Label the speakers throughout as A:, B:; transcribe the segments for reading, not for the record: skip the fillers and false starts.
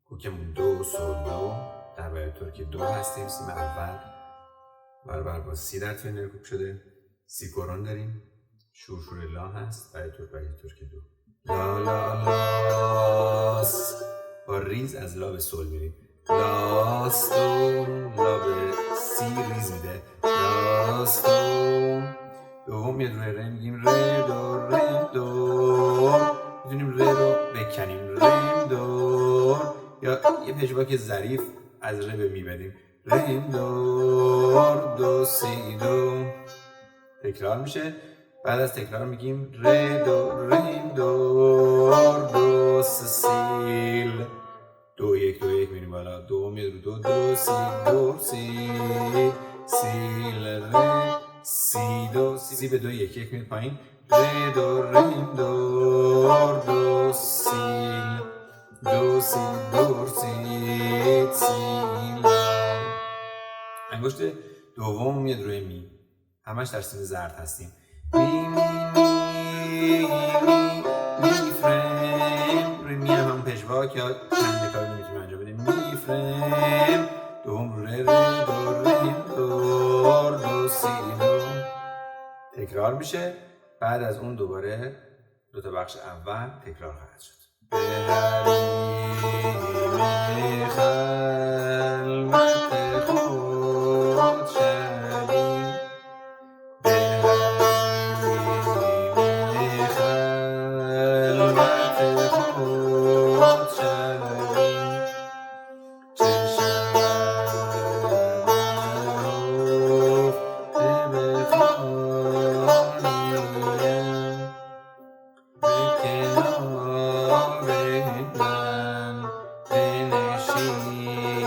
A: کوکمون دو سول دو در برای ترک دو هستیم. سیم اول برابر با سی در توی کوک شده. سی کرون داریم. شور لا هست برای ترک دو. لا لا لاس با ریز از لا به سول میریم. لاس دو لا به سی ریز میده. لاس دو دوم میاد روی ره میگیم ره دو ره دو. میتونیم ره رو بکنیم ره دو یا یه پژواک ظریف از ره به می بدیم. ره دو دو سی دو. تکرار میشه. بعد از تکرار میگیم ره دو ره دو دو سیل دو یک دو یک میریم بالا. دو میاد رو دو دو سی دو سی سیل ره سی دو سی به دو یک یک میریم پایین. ره دو ره دو دو سیل دو سیل دو سیل سیل. انگشت دوم میاد روی می. همش در سیم زرد هستیم. می می می می می فریم. روی می هم پژواک یا چند کاری میتونیم انجام بدیم. می فریم دوم ره ره دو ره دو دو سی دو. تکرار میشه. بعد از اون دوباره دو تا بخش اول تکرار خواهد شد. به حریم خلوت خود شویم. به حریم خلوت خود شویم. چه شود نهفته به خانیم. به کنار من بنشینی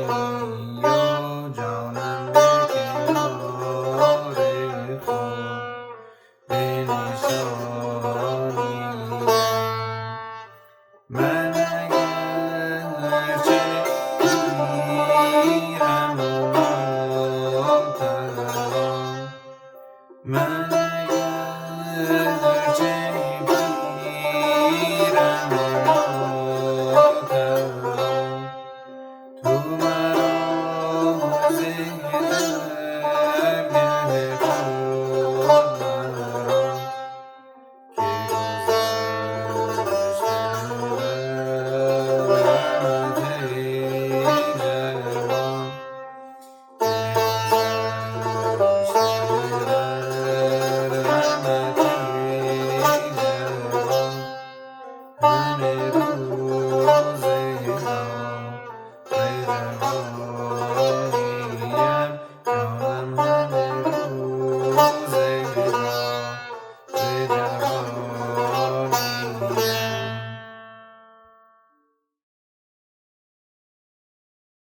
A: و جانم به کنار خود بنشانیم. من اگرچه پیرم و ناتوان. من اگرچه پیرم و ناتوان. تو مرا زنده